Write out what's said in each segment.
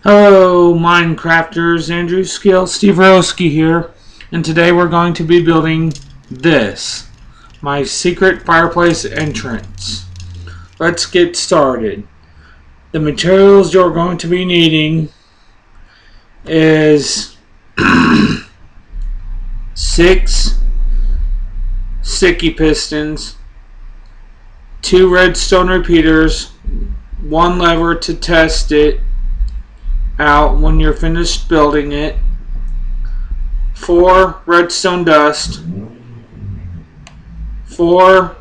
Hello Minecrafters, Andrew Skill, Steve Roski here, and today we're going to be building this, my secret fireplace entrance. Let's get started. The materials you're going to be needing is 6 sticky pistons, 2 redstone repeaters, 1 lever to test it out when you're finished building it, 4 redstone dust, 4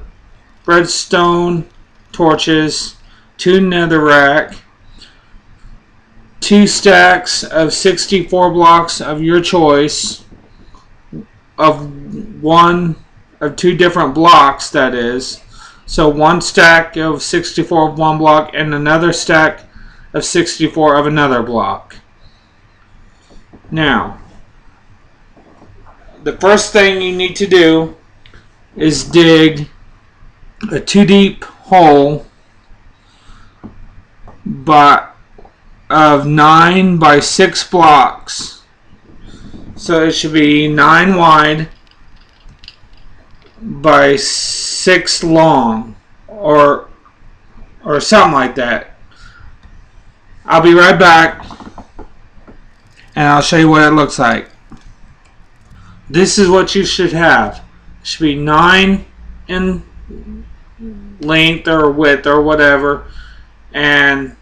redstone torches, 2 netherrack, 2 stacks of 64 blocks of your choice, of 2 different blocks, that is. So 1 stack of 64 of 1 block and another stack of 64 of another block. Now, the first thing you need to do is dig a 2 deep hole of 9 by 6 blocks. So it should be 9 wide by 6 long, or something like that. I'll be right back and I'll show you what it looks like. This is what you should have. It should be 9 in length or width or whatever, and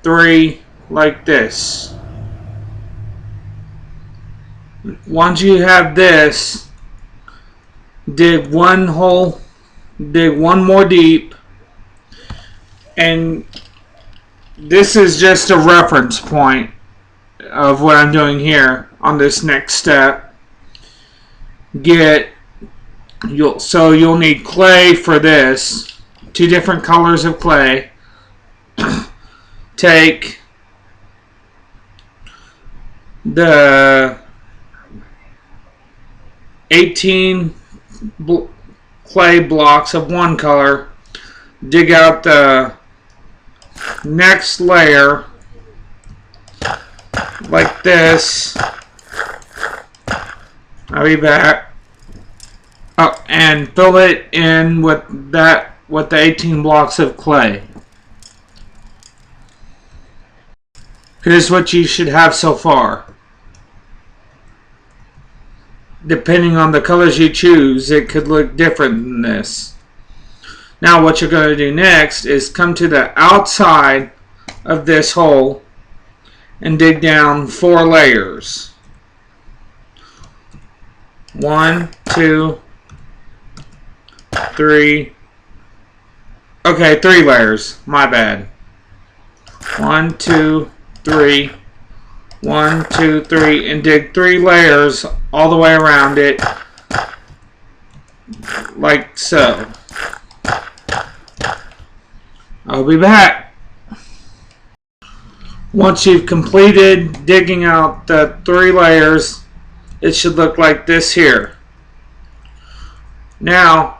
3 like this. Once you have this, dig 1 hole, dig 1 more deep, and this is just a reference point of what I'm doing here on this next step. You'll need clay for this, 2 different colors of clay. Take the 18 clay blocks of 1 color, dig out the next layer like this. I'll be back. Oh, and fill it in with the 18 blocks of clay. Here's what you should have so far. Depending on the colors you choose, it could look different than this. Now what you're going to do next is come to the outside of this hole and dig down 4 layers. 1, 2, 3. Okay, 3 layers. My bad. 1, 2, 3. 1, 2, 3, and dig 3 layers all the way around it, like so. I'll be back. Once you've completed digging out the 3 layers, it should look like this here. Now,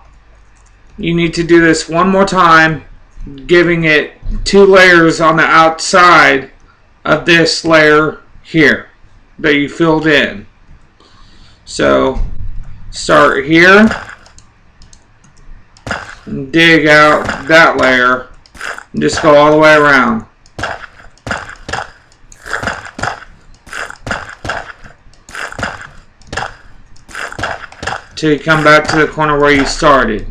you need to do this one more time, giving it 2 layers on the outside of this layer here that you filled in. So, start here and dig out that layer and just go all the way around. Till you come back to the corner where you started.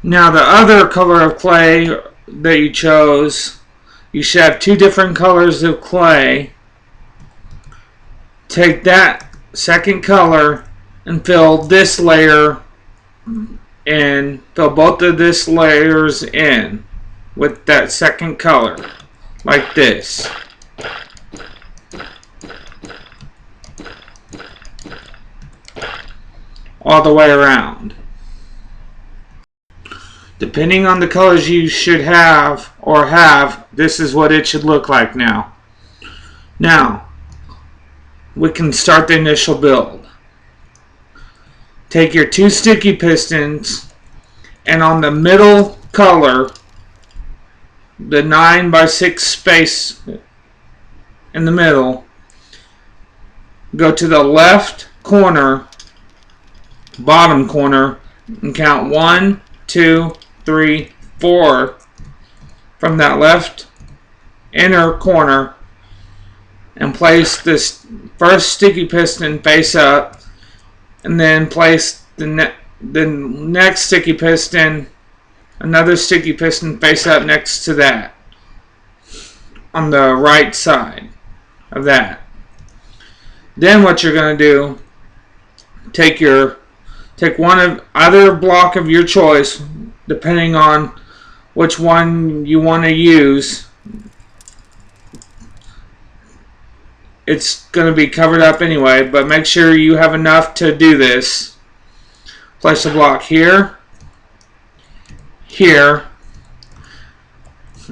Now the other color of clay that you chose, you should have 2 different colors of clay. Take that second color and fill this layer in, fill both of this layers in with that second color, like this. All the way around. Depending on the colors you should have or have, this is what it should look like now. Now, we can start the initial build. take your 2 sticky pistons, and on the middle color, the 9x6 space in the middle, go to the left corner, bottom corner, and count 1, 2, 3, 4 from that left inner corner, and place this first sticky piston face up, and then place the next sticky piston, another sticky piston face up next to that on the right side of that. Then what you're going to do, take one of either block of your choice, depending on which one you want to use. It's going to be covered up anyway, but make sure you have enough to do this. Place a block here, here,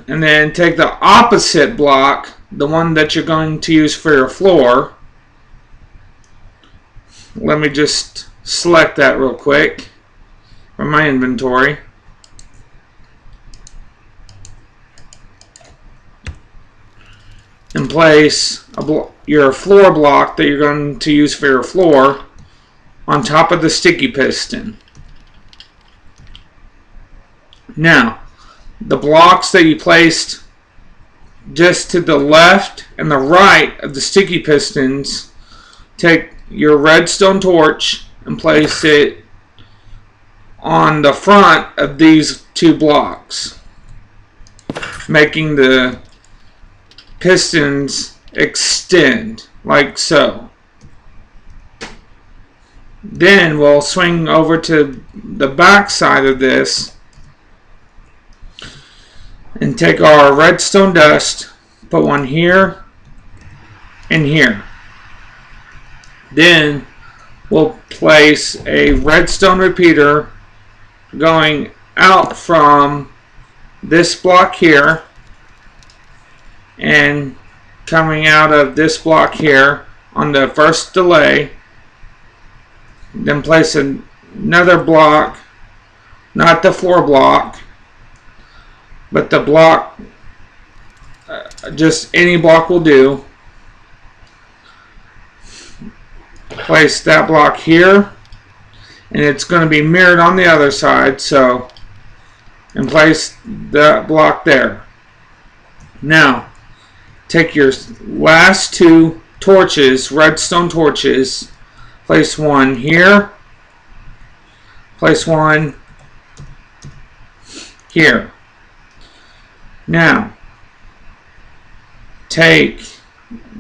and then take the opposite block, the one that you're going to use for your floor. Let me just select that real quick from my inventory. And place your floor block that you're going to use for your floor on top of the sticky piston. Now, the blocks that you placed just to the left and the right of the sticky pistons, take your redstone torch and place it on the front of these 2 blocks, making the pistons extend like so. Then we'll swing over to the back side of this and take our redstone dust, put one here and here. Then we'll place a redstone repeater going out from this block here and coming out of this block here on the first delay. Then place another block, not the floor block, but the block, just any block will do. Place that block here, and it's going to be mirrored on the other side, so, and place that block there. Now, take your last 2 torches, redstone torches, place one here, place one here. Now, take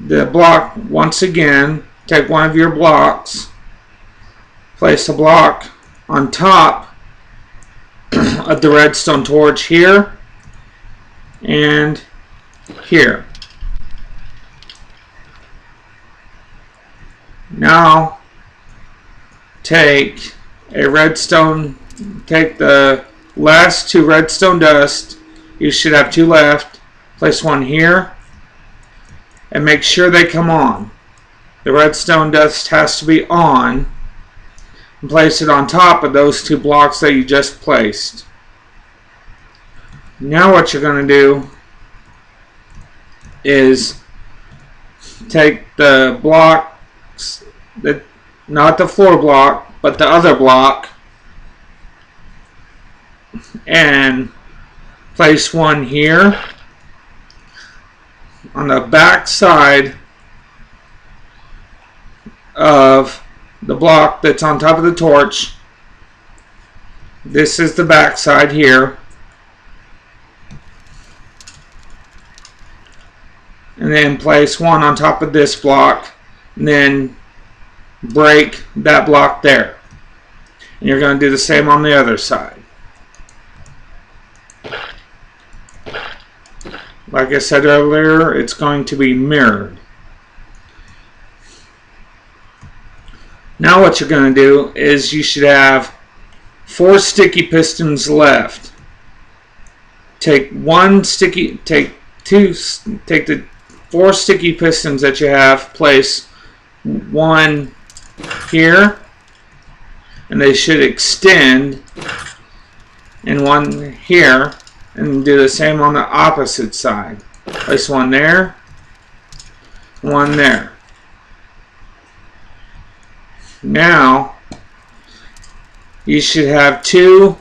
the block once again, take one of your blocks, place a block on top of the redstone torch here and here. Now take the last 2 redstone dust, you should have 2 left, place one here and make sure they come on. The redstone dust has to be on, and place it on top of those 2 blocks that you just placed. Now what you're going to do is take the blocks, not the floor block, but the other block, and place one here on the back side of the block that's on top of the torch. This is the back side here. And then place one on top of this block, and then break that block there. And you're going to do the same on the other side. Like I said earlier, it's going to be mirrored. Now what you're going to do is you should have 4 sticky pistons left. Take the 4 sticky pistons that you have, place one here and they should extend, and one here, and do the same on the opposite side. Place one there, one there. Now you should have two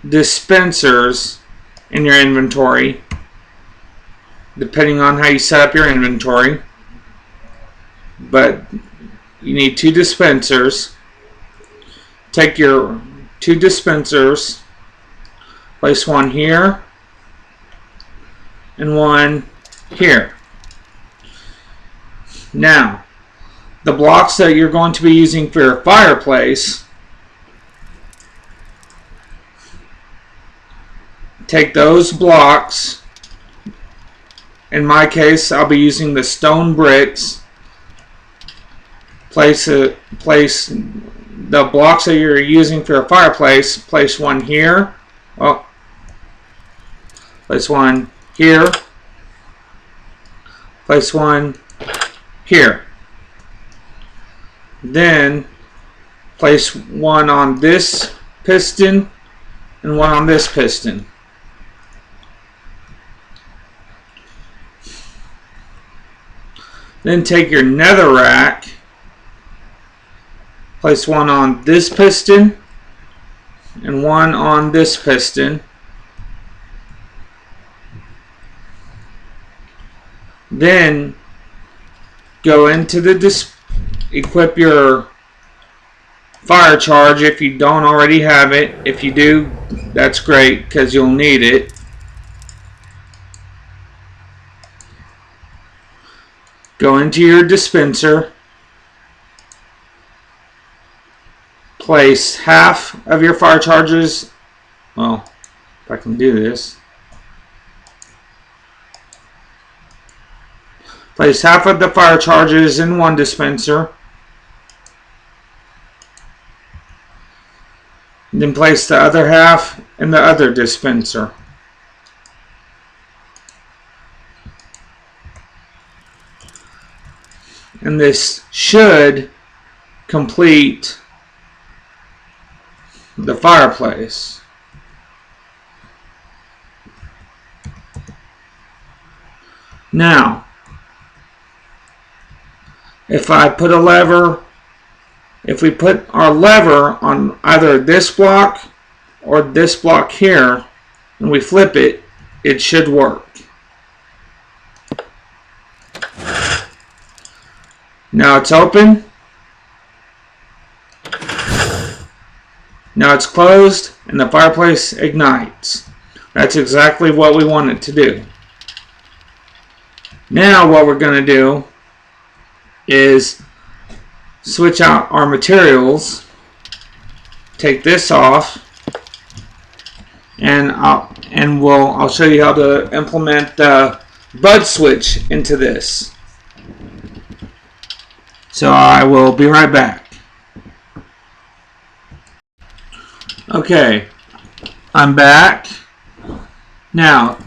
dispensers in your inventory, depending on how you set up your inventory. But you need two dispensers. Take your two dispensers, place one here and one here. Now, the blocks that you're going to be using for your fireplace, take those blocks. In my case, I'll be using the stone bricks. Place the blocks that you're using for a fireplace. Place one here. Oh, place one here. Place one here. Then place one on this piston and one on this piston. Then take your netherrack, place one on this piston and one on this piston. Then go into the equip your fire charge if you don't already have it. If you do, that's great because you'll need it. Go into your dispenser. Place half of your fire charges. Well, if I can do this. Place half of the fire charges in one dispenser. Then place the other half in the other dispenser. And this should complete the fireplace. Now, if we put our lever on either this block or this block here, and we flip it, it should work. Now it's open. Now it's closed and the fireplace ignites. That's exactly what we want it to do. Now what we're going to do is switch out our materials. Take this off, and I'll show you how to implement the bud switch into this. So I will be right back. Okay, I'm back. Now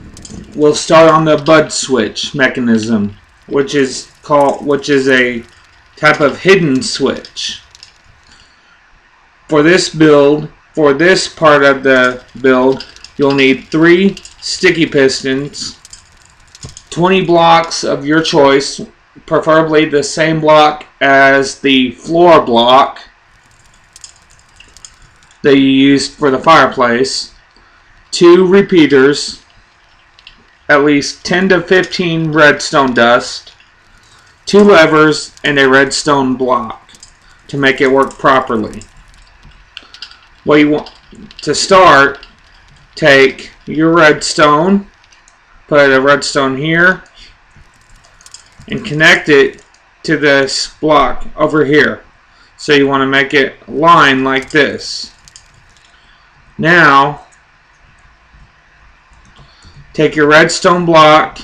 we'll start on the bud switch mechanism, which is a type of hidden switch. For this build, for this part of the build, you'll need 3 sticky pistons, 20 blocks of your choice, preferably the same block as the floor block that you used for the fireplace, 2 repeaters, at least 10 to 15 redstone dust, 2 levers, and a redstone block to make it work properly. What you want to start, take your redstone, put a redstone here, and connect it to this block over here. So you want to make it line like this. Now, take your redstone block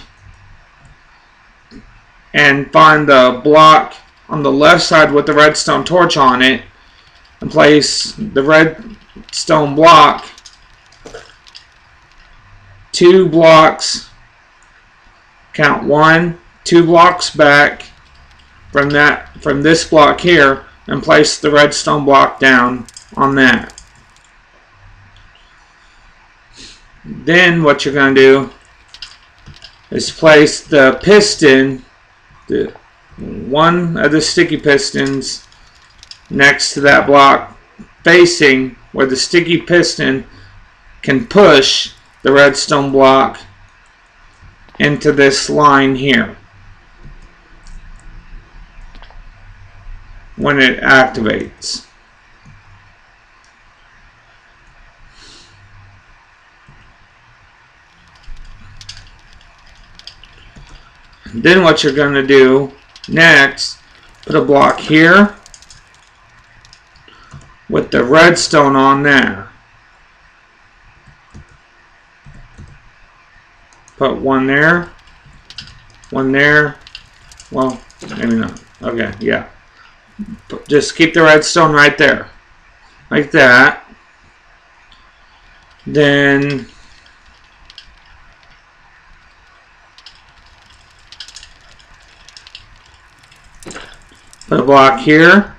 and find the block on the left side with the redstone torch on it, and place the redstone block 2 blocks, count 1, 2 blocks back from this block here and place the redstone block down on that. Then what you're going to do is place the piston, one of the sticky pistons, next to that block, facing where the sticky piston can push the redstone block into this line here when it activates. Then what you're going to do next, put a block here with the redstone on there. Put one there, well, maybe not. Okay, yeah. Just keep the redstone right there, like that. Then put a block here.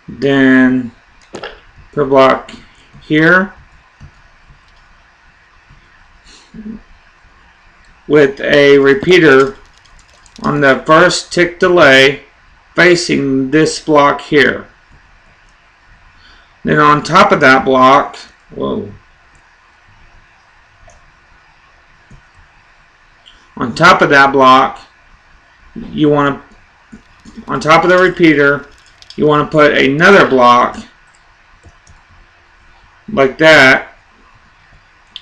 Then put a block here with a repeater on the first tick delay facing this block here. Then on top of that block, on top of that block, you want to, on top of the repeater, you want to put another block like that,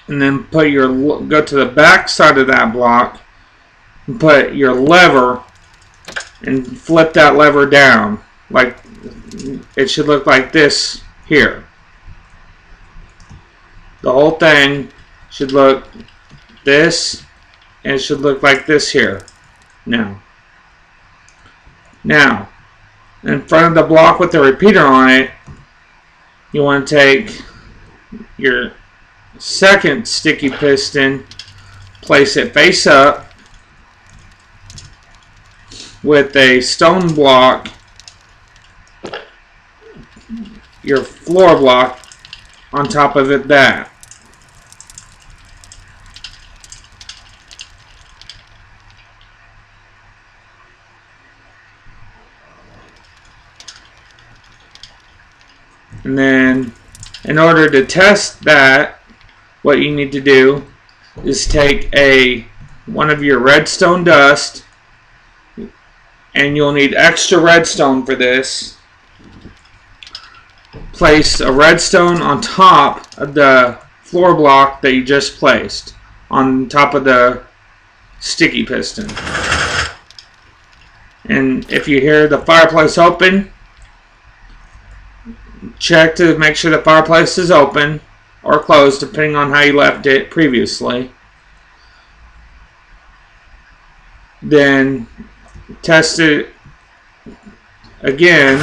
and then put your, go to the back side of that block and put your lever and flip that lever down. Like, it should look like this here. The whole thing should look this, and it should look like this here. Now, in front of the block with the repeater on it, you want to take your second sticky piston, place it face up with a stone block, your floor block on top of it, that. And then in order to test that, what you need to do is take one of your redstone dust, and you'll need extra redstone for this. Place a redstone on top of the floor block that you just placed, on top of the sticky piston. And if you hear the fireplace open, check to make sure the fireplace is open or closed, depending on how you left it previously. Then test it again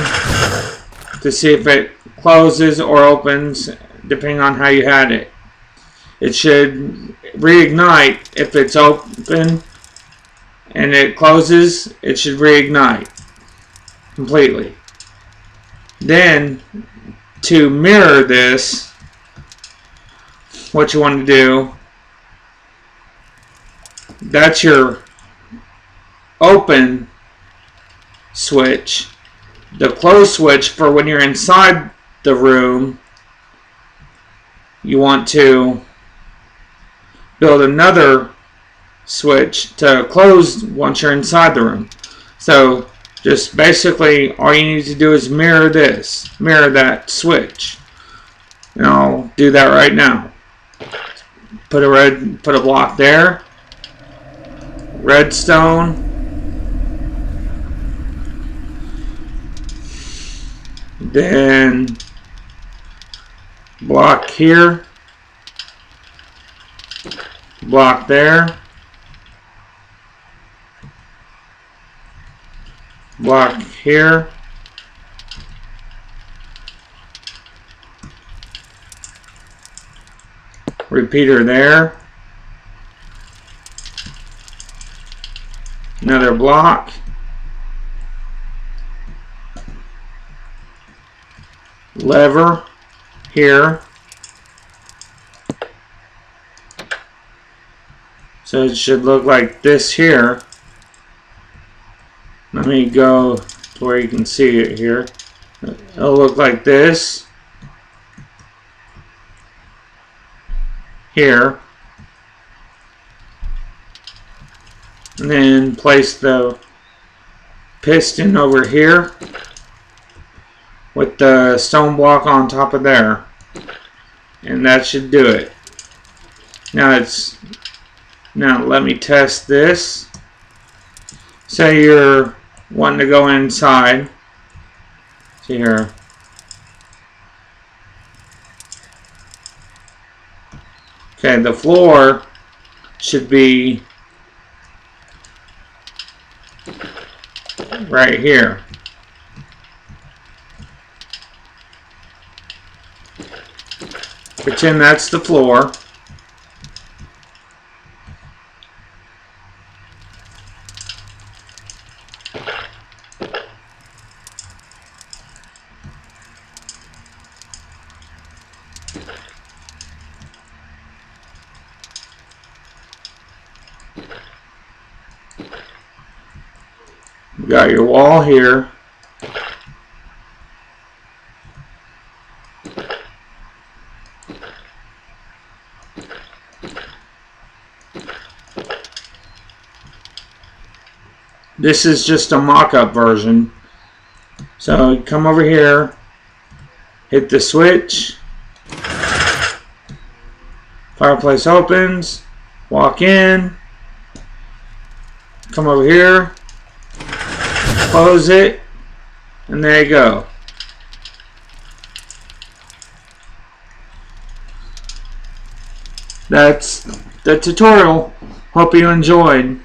to see if it closes or opens, depending on how you had it. It should reignite if it's open, and it closes, it should reignite completely. Then, to mirror this, what you want to do, that's your open switch. The close switch for when you're inside the room, you want to build another switch to close once you're inside the room. So just basically all you need to do is mirror that switch. And I'll do that right now. Put a block there. Redstone. Then block here. Block there. Block here. Repeater there. another block. Lever here. So it should look like this here. Let me go to where you can see it here. It'll look like this here. And then place the piston over here with the stone block on top of there. And that should do it. Now let me test this. Say you're wanting to go inside. See here. Okay, the floor should be right here. Pretend that's the floor. You got your wall here. This is just a mock-up version. So come over here, hit the switch, fireplace opens, walk in, come over here, close it, and there you go. That's the tutorial. Hope you enjoyed.